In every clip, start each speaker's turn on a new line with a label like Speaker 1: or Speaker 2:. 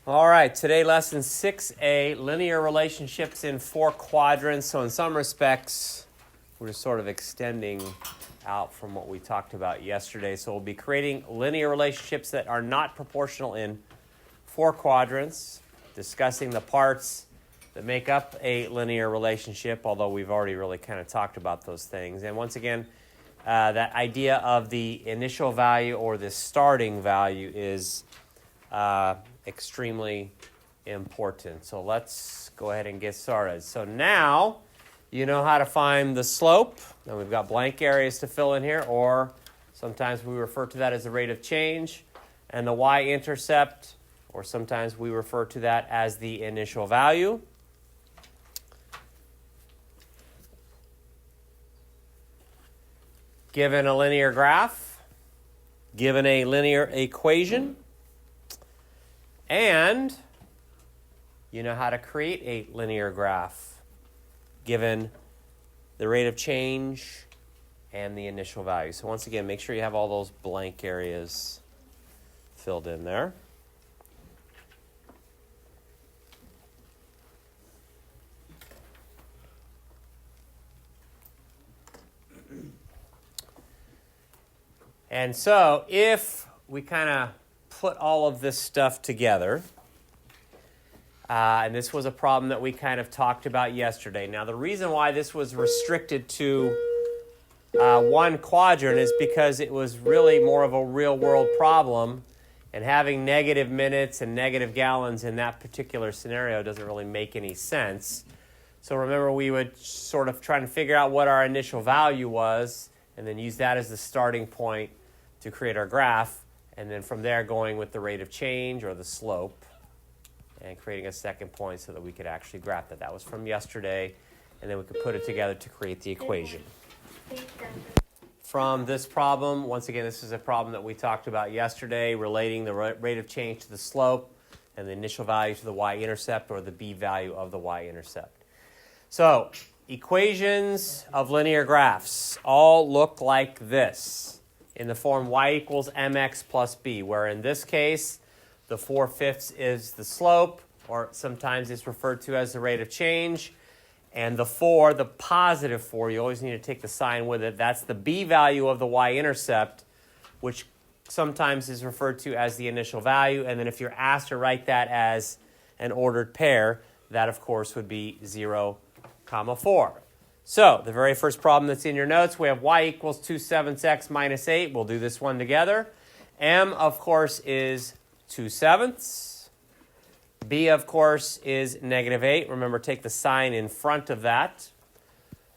Speaker 1: All right, today lesson 6a, linear relationships in four quadrants. So in some respects, we're just sort of extending out from what we talked about yesterday. So we'll be creating linear relationships that are not proportional in four quadrants, discussing the parts that make up a linear relationship, although we've already really kind of talked about those things. And once again, that idea of the initial value or the starting value is extremely important. So let's go ahead and get started. So now you know how to find the slope. And we've got blank areas to fill in here, or sometimes we refer to that as the rate of change. And the y-intercept, or sometimes we refer to that as the initial value. Given a linear graph, given a linear equation, and you know how to create a linear graph given the rate of change and the initial value. So once again, make sure you have all those blank areas filled in there. And so if we kind of put all of this stuff together, and this was a problem that we kind of talked about yesterday. Now, the reason why this was restricted to one quadrant is because it was really more of a real-world problem, and having negative minutes and negative gallons in that particular scenario doesn't really make any sense. So remember, we would sort of try to figure out what our initial value was, and then use that as the starting point to create our graph. And then from there, going with the rate of change or the slope and creating a second point so that we could actually graph that. That was from yesterday, and then we could put it together to create the equation. From this problem, once again, this is a problem that we talked about yesterday, relating the rate of change to the slope and the initial value to the y-intercept or the b value of the y-intercept. So equations of linear graphs all look like this, in the form y equals mx plus b, where in this case, the 4/5 is the slope, or sometimes it's referred to as the rate of change. And the 4, the positive 4, you always need to take the sign with it. That's the b value of the y-intercept, which sometimes is referred to as the initial value. And then if you're asked to write that as an ordered pair, that, of course, would be 0, 4. So the very first problem that's in your notes, we have y equals 2/7 x minus 8. We'll do this one together. M, of course, is 2/7. B, of course, is -8. Remember, take the sign in front of that.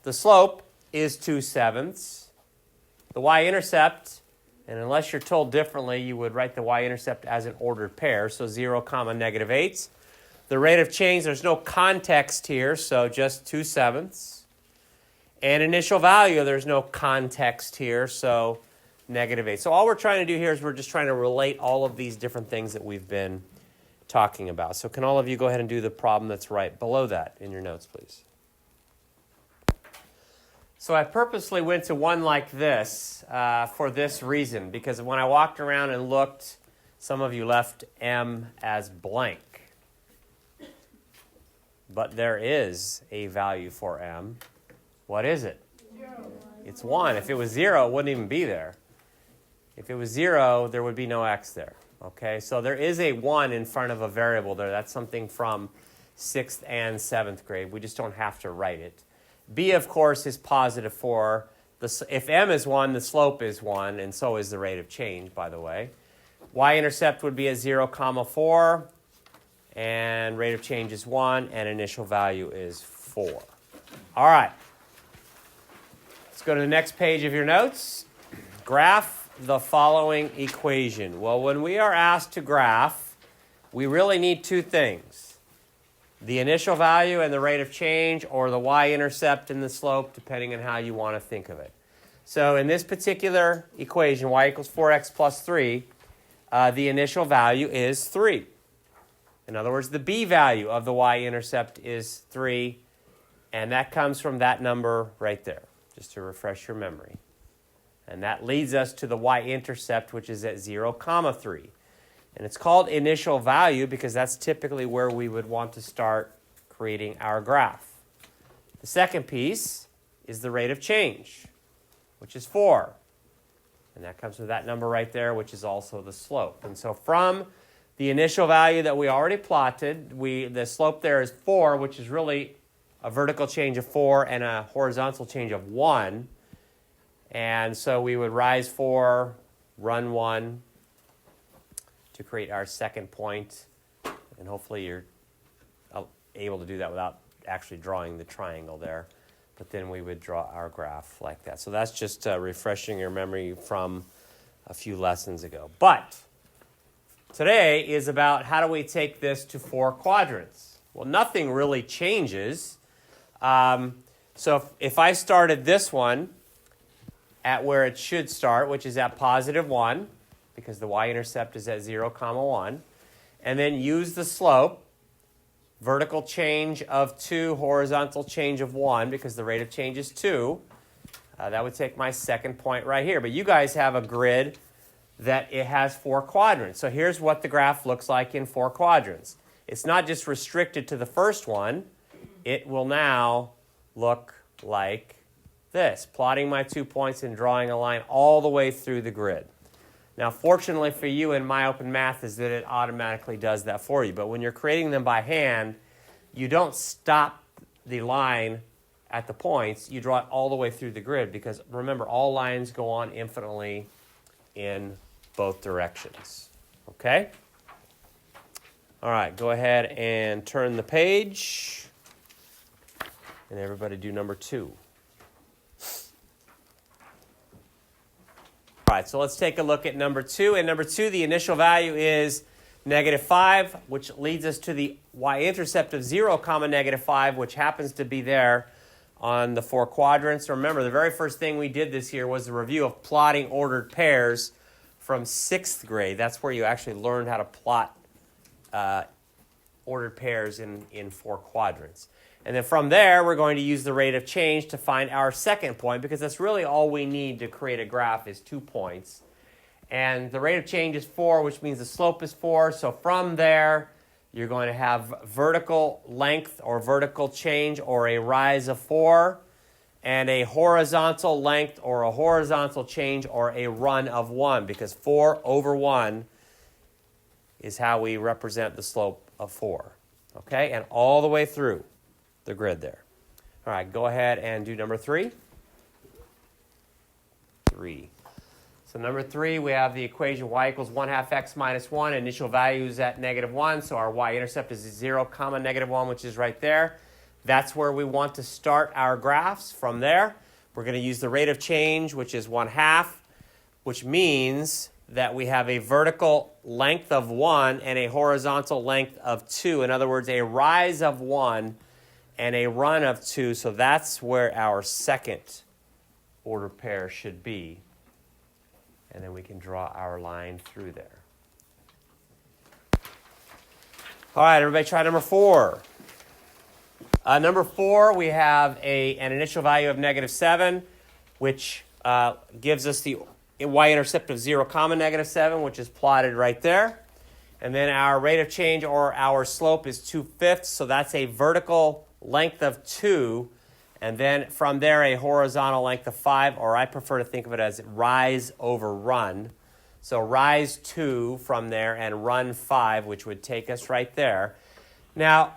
Speaker 1: The slope is 2/7. The y-intercept, and unless you're told differently, you would write the y-intercept as an ordered pair, so 0, -8. The rate of change, there's no context here, so just 2/7. And initial value, there's no context here, so -8. So all we're trying to do here is we're just trying to relate all of these different things that we've been talking about. So can all of you go ahead and do the problem that's right below that in your notes, please? So I purposely went to one like this for this reason, because when I walked around and looked, some of you left M as blank. But there is a value for M. What is it?
Speaker 2: 0.
Speaker 1: It's 1. If it was 0, it wouldn't even be there. If it was 0, there would be no x there. Okay, so there is a 1 in front of a variable there. That's something from 6th and 7th grade. We just don't have to write it. B, of course, is positive 4. If M is 1, the slope is 1, and so is the rate of change, by the way. Y-intercept would be at 0, 4, and rate of change is 1, and initial value is 4. All right. Let's go to the next page of your notes. Graph the following equation. Well, when we are asked to graph, we really need two things: the initial value and the rate of change, or the y-intercept and the slope, depending on how you want to think of it. So in this particular equation, y equals 4x plus 3, the initial value is 3. In other words, the b value of the y-intercept is 3, and that comes from that number right there, just to refresh your memory. And that leads us to the y-intercept, which is at 0, 3. And it's called initial value because that's typically where we would want to start creating our graph. The second piece is the rate of change, which is 4. And that comes with that number right there, which is also the slope. And so from the initial value that we already plotted, the slope there is 4, which is really a vertical change of 4 and a horizontal change of 1. And so we would rise 4, run 1 to create our second point. And hopefully you're able to do that without actually drawing the triangle there. But then we would draw our graph like that. So that's just refreshing your memory from a few lessons ago. But today is about how do we take this to 4 quadrants. Well, nothing really changes. So if I started this one at where it should start, which is at positive 1, because the y-intercept is at 0, 1, and then use the slope, vertical change of 2, horizontal change of 1, because the rate of change is 2. That would take my second point right here. But you guys have a grid that it has 4 quadrants. So here's what the graph looks like in 4 quadrants. It's not just restricted to the first one. It will now look like this, plotting my 2 points and drawing a line all the way through the grid. Now, fortunately for you in MyOpenMath is that it automatically does that for you. But when you're creating them by hand, you don't stop the line at the points. You draw it all the way through the grid because, remember, all lines go on infinitely in both directions. Okay? All right, go ahead and turn the page. And everybody do number 2. All right, so let's take a look at number 2. In number 2, the initial value is -5, which leads us to the y-intercept of 0, -5, which happens to be there on the 4 quadrants. Remember, the very first thing we did this year was a review of plotting ordered pairs from 6th grade. That's where you actually learned how to plot ordered pairs in 4 quadrants. And then from there, we're going to use the rate of change to find our second point, because that's really all we need to create a graph is 2 points. And the rate of change is 4, which means the slope is 4. So from there, you're going to have vertical length or vertical change or a rise of 4, and a horizontal length or a horizontal change or a run of 1, because 4 over 1 is how we represent the slope of 4. Okay, and all the way through the grid there. All right, go ahead and do number 3. 3. So number 3, we have the equation y equals 1/2 x minus 1. Initial value is at -1, so our y-intercept is 0, -1, which is right there. That's where we want to start our graphs. From there, we're going to use the rate of change, which is 1/2, which means that we have a vertical length of 1 and a horizontal length of 2. In other words, a rise of 1 and a run of 2. So that's where our second order pair should be. And then we can draw our line through there. All right, everybody try number 4. Number 4, we have an initial value of -7, which gives us the y-intercept of 0, -7, which is plotted right there. And then our rate of change or our slope is 2/5, so that's a vertical length of 2. And then from there, a horizontal length of 5, or I prefer to think of it as rise over run. So rise 2 from there and run 5, which would take us right there. Now,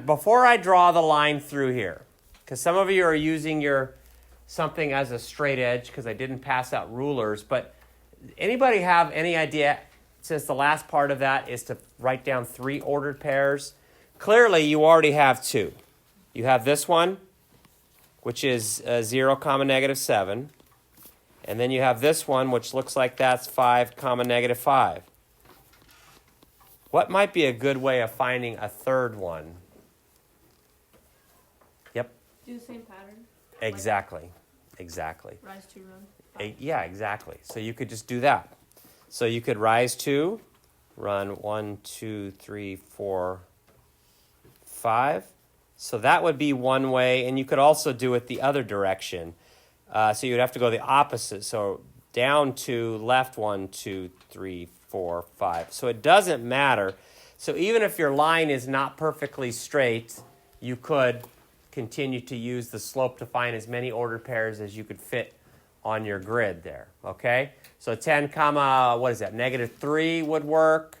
Speaker 1: before I draw the line through here, because some of you are using your something as a straight edge because I didn't pass out rulers, but anybody have any idea, since the last part of that is to write down 3 ordered pairs? Clearly, you already have 2. You have this one, which is 0, -7. And then you have this one, which looks like that's 5, -5. What might be a good way of finding a third one? Yep.
Speaker 2: Do the same pattern.
Speaker 1: Exactly. Exactly.
Speaker 2: Rise 2, run.
Speaker 1: Yeah, exactly. So you could just do that. So you could rise 2, run 1, 2, 3, 4, 5. So that would be one way, and you could also do it the other direction. So you'd have to go the opposite. So down 2, left 1, 2, 3, 4, 5. So it doesn't matter. So even if your line is not perfectly straight, you could continue to use the slope to find as many ordered pairs as you could fit on your grid there, okay? So 10 comma, what is that, -3 would work.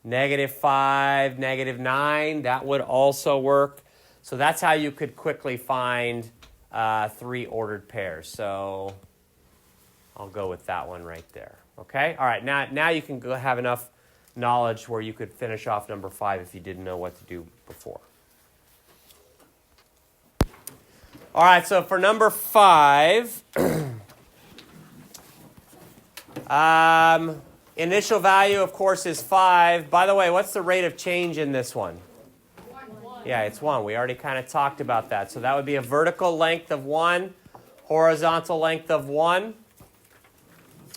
Speaker 1: -5, -9, that would also work. So that's how you could quickly find 3 ordered pairs. So I'll go with that one right there, okay? All right, now you can go have enough knowledge where you could finish off number 5 if you didn't know what to do before. All right, so for number 5, initial value, of course, is 5. By the way, what's the rate of change in this one?
Speaker 2: 1.
Speaker 1: Yeah, it's 1. We already kind of talked about that. So that would be a vertical length of 1, horizontal length of 1,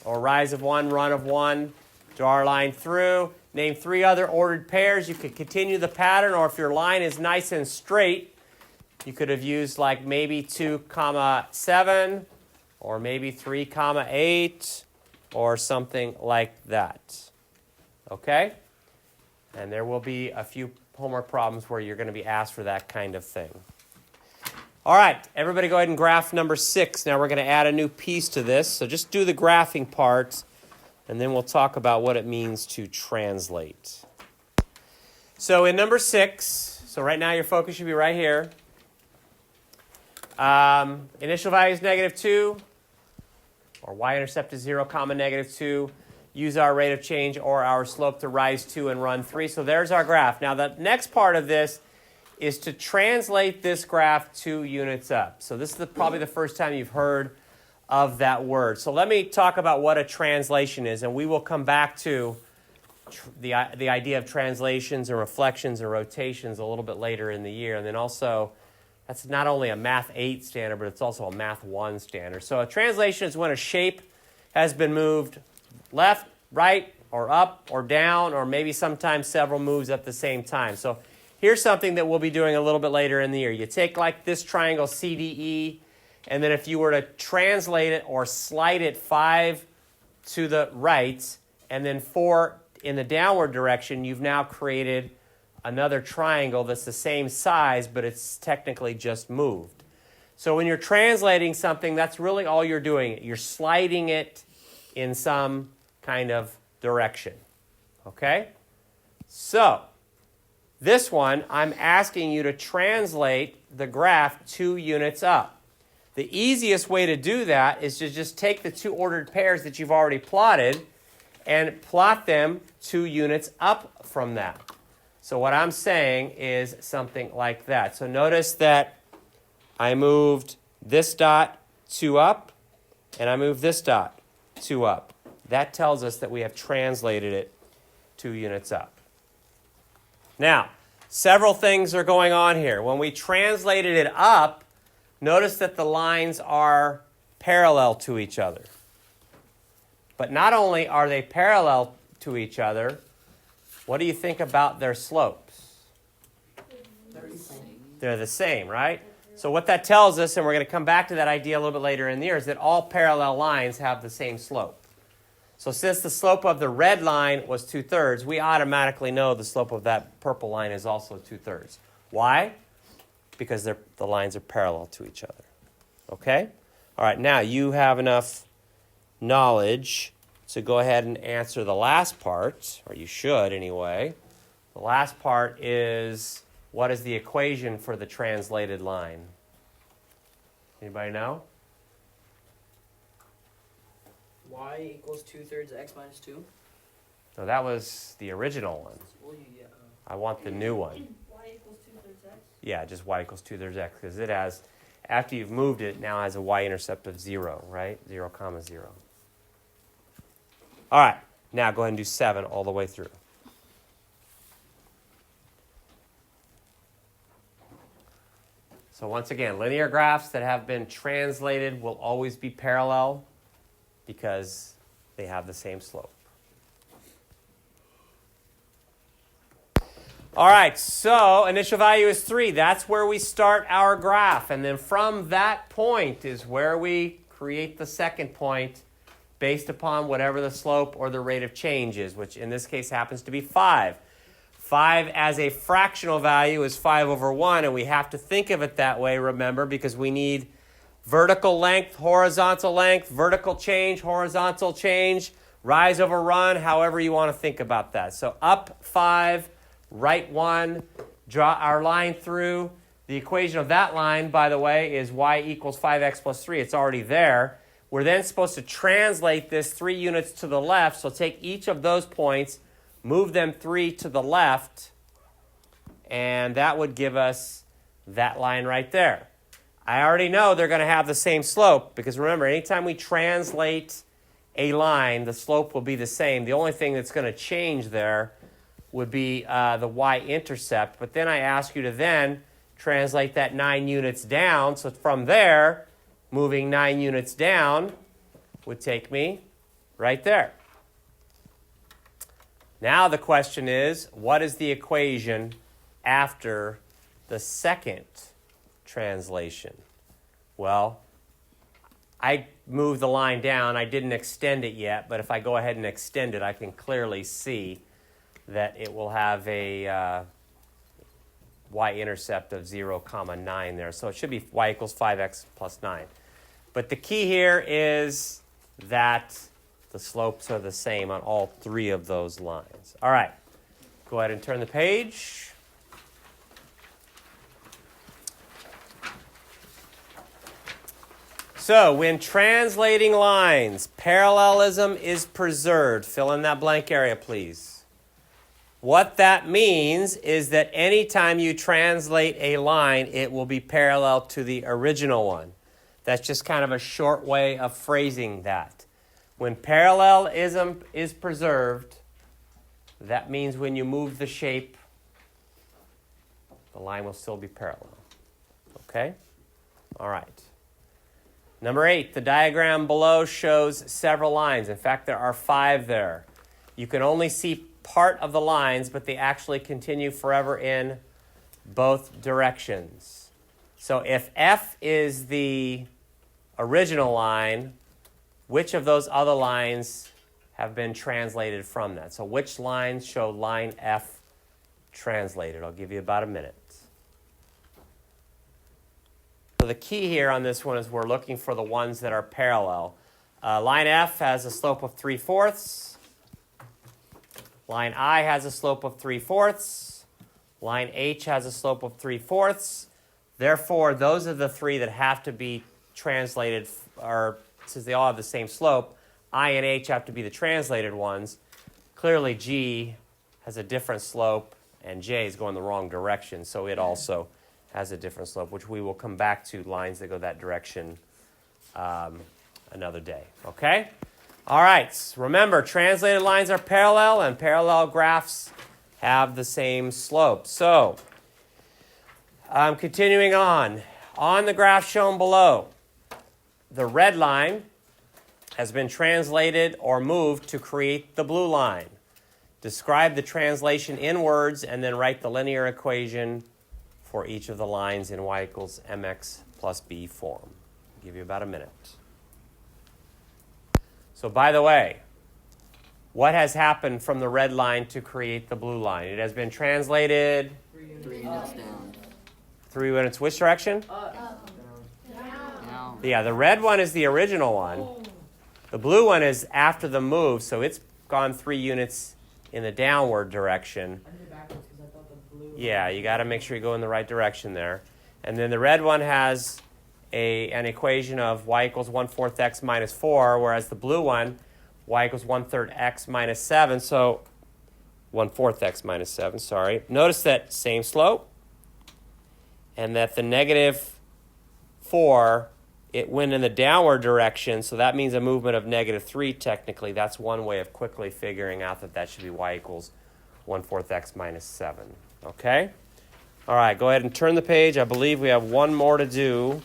Speaker 1: or rise of 1, run of 1. Draw our line through. Name 3 other ordered pairs. You could continue the pattern, or if your line is nice and straight, you could have used like maybe 2 comma 7, or maybe 3 comma 8, or something like that. Okay? And there will be a few homework problems where you're going to be asked for that kind of thing. All right, everybody go ahead and graph number 6. Now we're going to add a new piece to this. So just do the graphing part, and then we'll talk about what it means to translate. So in number 6, so right now your focus should be right here. Initial value is -2, or y-intercept is 0, comma -2. Use our rate of change or our slope to rise 2 and run 3. So there's our graph. Now the next part of this is to translate this graph 2 units up. So this is probably the first time you've heard of that word. So let me talk about what a translation is, and we will come back to the idea of translations and reflections and rotations a little bit later in the year. And then also, that's not only a Math 8 standard, but it's also a Math 1 standard. So a translation is when a shape has been moved left, right, or up, or down, or maybe sometimes several moves at the same time. So here's something that we'll be doing a little bit later in the year. You take like this triangle CDE, and then if you were to translate it or slide it 5 to the right, and then 4 in the downward direction, you've now created another triangle that's the same size, but it's technically just moved. So when you're translating something, that's really all you're doing. You're sliding it in some kind of direction. Okay? So this one, I'm asking you to translate the graph 2 units up. The easiest way to do that is to just take the 2 ordered pairs that you've already plotted and plot them 2 units up from that. So what I'm saying is something like that. So notice that I moved this dot 2 up, and I moved this dot 2 up. That tells us that we have translated it 2 units up. Now, several things are going on here. When we translated it up, notice that the lines are parallel to each other. But not only are they parallel to each other, what do you think about their slopes? They're the same, right? So what that tells us, and we're going to come back to that idea a little bit later in the year, is that all parallel lines have the same slope. So since the slope of the red line was 2/3, we automatically know the slope of that purple line is also 2/3. Why? Because the lines are parallel to each other. Okay? All right, now you have enough knowledge to go ahead and answer the last part, or you should anyway. The last part is, what is the equation for the translated line? Anybody know?
Speaker 3: Y equals 2/3 x minus 2.
Speaker 1: No, that was the original one.
Speaker 3: Well,
Speaker 1: I want the new one.
Speaker 2: Y equals 2/3 x.
Speaker 1: Yeah, just y equals 2/3 x, because it has, after you've moved it, it now has a y-intercept of 0, right? 0, comma 0. All right, now go ahead and do 7 all the way through. So once again, linear graphs that have been translated will always be parallel because they have the same slope. All right, so initial value is 3. That's where we start our graph. And then from that point is where we create the second point based upon whatever the slope or the rate of change is, which in this case happens to be 5. 5 as a fractional value is 5 over 1, and we have to think of it that way, remember, because we need vertical length, horizontal length, vertical change, horizontal change, rise over run, however you want to think about that. So up 5, right 1, draw our line through. The equation of that line, by the way, is y equals 5x plus 3. It's already there. We're then supposed to translate this 3 units to the left, so take each of those points, move them 3 to the left, and that would give us that line right there. I already know they're going to have the same slope, because remember, anytime we translate a line, the slope will be the same. The only thing that's going to change there would be the y-intercept, but then I ask you to then translate that 9 units down, so from there, moving 9 units down would take me right there. Now the question is, what is the equation after the second translation? Well, I moved the line down. I didn't extend it yet, but if I go ahead and extend it, I can clearly see that it will have a y-intercept of 0, 9 there. So it should be y equals 5x plus 9. But the key here is that the slopes are the same on all 3 of those lines. All right, go ahead and turn the page. So when translating lines, parallelism is preserved. Fill in that blank area, please. What that means is that anytime you translate a line, it will be parallel to the original one. That's just kind of a short way of phrasing that. When parallelism is preserved, that means when you move the shape, the line will still be parallel. Okay? All right. Number 8, the diagram below shows several lines. In fact, there are 5 there. You can only see part of the lines, but they actually continue forever in both directions. So if F is the original line, which of those other lines have been translated from that? So which lines show line F translated? I'll give you about a minute. So the key here on this one is we're looking for the ones that are parallel. Line F has a slope of 3/4. Line I has a slope of 3/4. Line H has a slope of 3/4. Therefore, those are the 3 that have to be translated, or since they all have the same slope, I and H have to be the translated ones. Clearly, G has a different slope, and J is going the wrong direction, so it also has a different slope, which we will come back to lines that go that direction another day. Okay? All right. Remember, translated lines are parallel, and parallel graphs have the same slope. So, continuing on. On the graph shown below, the red line has been translated or moved to create the blue line. Describe the translation in words and then write the linear equation for each of the lines in y equals mx plus b form. I'll give you about a minute. So by the way, what has happened from the red line to create the blue line? It has been translated
Speaker 3: 3 units down.
Speaker 1: 3 units which direction?
Speaker 3: Down.
Speaker 1: Yeah, the red one is the original one. The blue one is after the move, so it's gone 3 units in the downward direction.
Speaker 3: I did it backwards because I thought the blue.
Speaker 1: Yeah, you got to make sure you go in the right direction there. And then the red one has an equation of y equals 1/4 x minus 4, whereas the blue one, y equals 1/3 x minus 7, so 1/4 x minus 7, sorry. Notice that same slope, and that the -4, it went in the downward direction, so that means a movement of -3 technically. That's one way of quickly figuring out that that should be y equals 1/4 x minus 7. Okay? All right, go ahead and turn the page. I believe we have one more to do.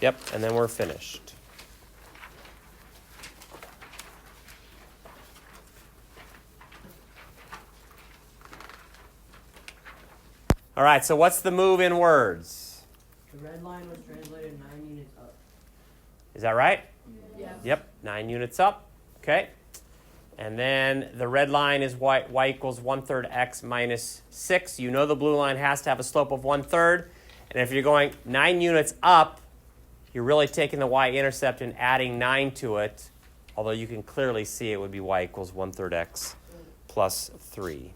Speaker 1: Yep, and then we're finished. All right, so what's the move in words?
Speaker 3: The red line was translated 9 units up.
Speaker 1: Is that right?
Speaker 2: Yeah.
Speaker 1: Yep, 9 units up. Okay? And then the red line is y equals 1/3 x minus 6. You know the blue line has to have a slope of 1/3. And if you're going 9 units up, you're really taking the y-intercept and adding 9 to it, although you can clearly see it would be y equals 1/3 x plus 3.